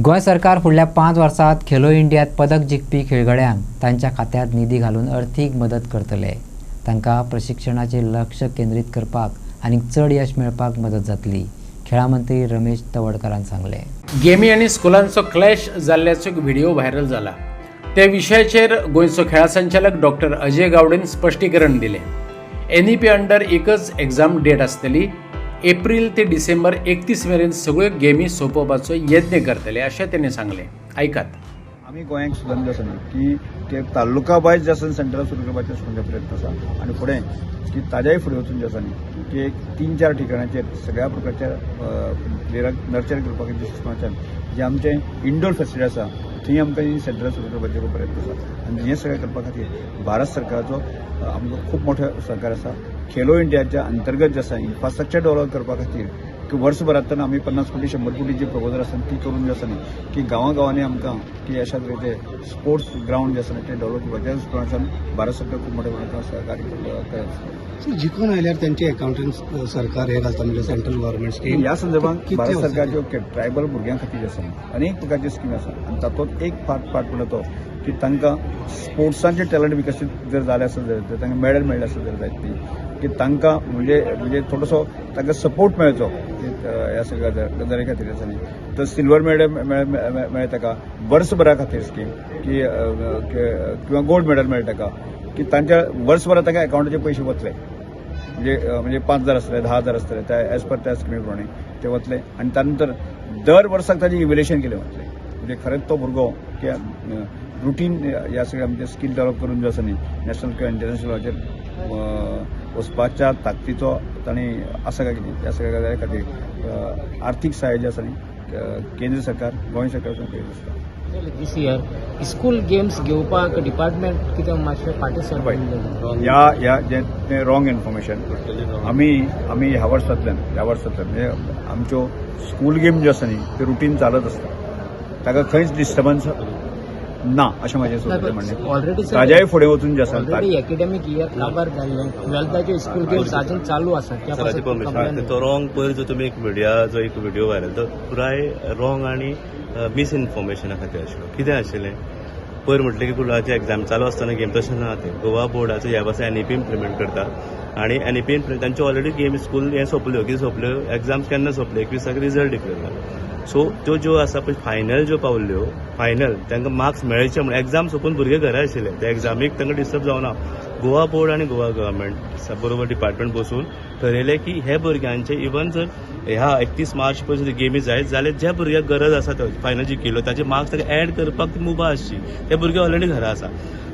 गोय सरकार फुडल्या 5 वर्षांत खेलो इंडियात पदक जिखपी खेळगड्यांक तांच्या खात्यात निधी घालून अर्थीक मदत करतले। तांकां प्रशिक्षणाचेर लक्ष केंद्रीत करपाक आनी चड यश मेळपाक मदत जातली, खेळा मंत्री रमेश तवडकरान सांगले। गेमी आनी स्कुलांचो क्लॅश जाल्ल्याचो व्हिडिओ व्हायरल जाला। त्या विशयाचेर गोंयचो खेळा संचालक डॉक्टर अजय गावडेन स्पश्टीकरण दिलें। NEP अंडर एकच एग्जाम डेट आसतली। एप्रिल ते डिसेंबर 31 मेरेन सगळ्यो गेमी सोंपोवपाचो यत्न करतले अशें ताणें सांगलें। ऐकात। आमी गोंयांक सुदारले आसा न्ही की ते तालुका वायज जे आसा सेंटर सुरू करपाचें म्हणजे प्रयत्न आसा आनी फुडें की ताज्याय फुडें वचून जे आसा न्ही की एक 3-4 ठिकाणाचेर सगळ्या प्रकारच्या प्लेयरांक नर्चर करपाक दृश्टीकोनाच्यान जे आमचे इंडोर फेसिलिटी आसा थंय आमकां सेंटर सुरू करपाचो प्रयत्न आसा आनी हें सगळें करपा खातीर भारत सरकाराचो आमकां खूब मोठो सहकार आसा। खेलो इंडियाच्या अंतर्गत जे आसा इन्फ्रास्ट्रक्चर डेव्हलप करपा खातीर की वर्सभरांतल्यान आमी 50 कोटी 100 कोटी जी प्रपोजल आसा ती करून जे आसा न्ही की गांवांनी आमकां की अशा तरेचे स्पोर्ट्स ग्राउंड जे आसा ते डेव्हलप करपाच्या दृश्टीकोनाच्यान भारत सरकार खूब मोठ्या सहकार्य करता। जिखून आयल्यार त्यांचे अकाउंटंट सरकार हे घालता म्हणजे सेंट्रल गव्हर्नमेंट स्कीम ह्या संदर्भात भारत सरकारच्यो ट्रायबल भुरग्यां खातीर जे आसा अनेक प्रकारची स्कीम आसा आनी तातूंत एक पार्ट म्हणटा तो की तांकां स्पोर्ट्सांचे टॅलंट विकसीत जर जाले आसत जर तांकां मेडल मेळ्ळे आसत जर जायती की तांकां म्हणजे थोडोसो तांकां सपोर्ट मेळचो ह्या सगळ्या गजाली खातीर आसा न्ही तर सिल्वर मेडल मेळ्ळे ताका वर्सभरा खातीर स्कीम की किंवा गोल्ड मेडल मेळ्ळे ताका की तांच्या वर्सभरात तांकां अकाउंटाचे पयशे वतले म्हणजे 5,000 आसतले 10,000 आसतले त्या एज पर त्या स्किमी प्रमाणे ते वतले आनी त्यानंतर दर वर्साक ताचें इव्हॅल्युएशन केलें वतलें म्हणजे खरेंच तो भुरगो रुटीन ह्या सगळ्या म्हणजे स्कील डेव्हलप करून जो आसा न्ही नॅशनल किंवा इंटरनॅशनल लेवलाचेर वचपाच्या ताकदीचो तांणी आसा काय कितें ह्या सगळ्या गजाली खातीर आर्थीक सहाय्य जे आसा न्ही केंद्र सरकार गोंय सरकार करीत आसता। दिस इयर स्कूल गेम्स घेवपाक डिपार्टमेंट कितें मातशें पार्टिसिपेट ह्या जें रॉंग इन्फॉर्मेशन आमी ह्या वर्सांतल्यान म्हणजे आमच्यो स्कूल गेम ज्यो आसा न्ही त्यो रुटीन चालत आसता ताका खंयच डिस्टर्बन्स ना अशें म्हाजें स्वतंत्र म्हणणें। ऑलरेडी ताज्याय फुडें वचून जे आसा एकेडॅमिक इयर काबार जाल्लें 12थाचे स्कूल गेम्स अजून चालू आसा तो रॉंग पयर जो तुमी एक व्हिडिओ व्हायरल तो पुराय रॉंग आनी मिसइन्फॉर्मेशना खातीर आशिल्लो। कितें आशिल्लें पयर म्हटलें की कुलाचे एग्जाम चालू आसतना गेम तशें ना ते गोवा बोर्डाचो ह्या वर्सा NEP इम्प्लिमेंट करता आनी NEP तांच्यो ऑलरेडी गेम स्कूल हें सोंपल्यो कितें सोंपल्यो एग्जाम्स केन्ना सोंपले 21 रिजल्ट डिक्लेअर जाला। सो त्यो ज्यो आसा पळय फायनल ज्यो पावल्यो फायनल तांकां मार्क्स मेळचे म्हण एग्जाम सोंपून भुरगे घरा आशिल्ले त्या एग्जामीक तांकां डिस्टर्ब जावना। गोवा बोर्ड आनी गोवा गव्हर्मेंट बरोबर डिपार्टमेंट बसून ठरयलें की हे भुरग्यांचे इवन जर ह्या 31 मार्च पर्यंत गेमी जायत जाल्यार ज्या भुरग्याक गरज आसा तो फायनल जिखिल्लो ताचे मार्क्स ताका एड करपाक मुभा आसची ते भुरगे ऑलरेडी घरा आसा।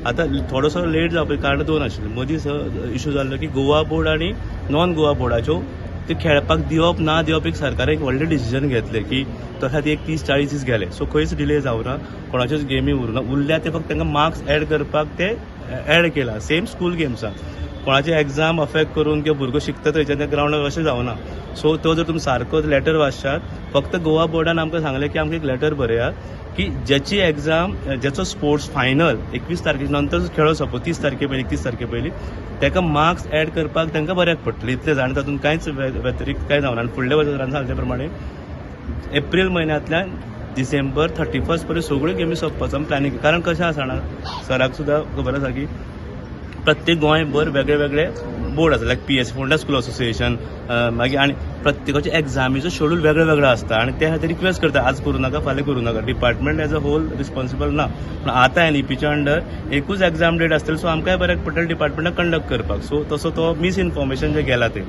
आतां थोडोसो लेट जावपाक कारण 2 आशिल्लें मदींच इश्यू जाल्लो की गोवा बोर्ड आनी नॉन गोवा बोर्डाच्यो ते खेळपाक दिवप ना दिवप एक सरकारान एक व्हडलें डिसिजन घेतलें की तशें एक 30-40 दीस गेले सो खंयच डिले जावना कोणाच्योच गेमी उरना उरल्या ते फक्त तांकां मार्क्स एड करपाक ते एड केला सेम स्कूल गेम्सां कोणाचे एग्जाम अफेक्ट करून किंवा भुरगो शिकता थंयच्या त्या ग्राउंडार अशें जावना। सो तो जर तुमी सारको लेटर वाचशात फक्त गोवा बोर्डान आमकां सांगलें की आमकां एक लेटर बरयात की ज्याची एग्जाम ज्याचो स्पोर्ट्स फायनल 21 तारखे नंतर खेळो सोंपो 30 तारखे पयलीं 31 तारखे पयलीं ताका मार्क्स एड करपाक तांकां बऱ्याक पडटलें इतलें जाण तातूंत कांयच व्यतिरिक्त कांय जावना आनी फुडल्या वर्सां सांगले प्रमाणे एप्रील म्हयन्यांतल्यान डिसेंबर 31 पर्यंत सगळ्यो गेमी सोंपपाचो प्लॅनिंग कारण कशें आसा जाणा सराक सुद्दां खबर आसा की प्रत्येक गोंयभर वेगळे वेगळे बोर्ड आसा लायक PS फोंडा स्कूल असोसिएशन मागीर आनी प्रत्येकाच्या एग्जामीचो शेड्यूल वेगळो वेगळो आसता आनी ते खातीर रिक्वेस्ट करता आज करूं नाका फाल्यां करूं नाका department as a whole responsible ना पूण आतां NEPच्या अंडर एकूच एग्जाम डेट आसतली सो आमकांय बऱ्याक पडटलें डिपार्टमेंटाक कंडक्ट करपाक सो तसो तो मिसइन्फॉर्मेशन जें गेलां तें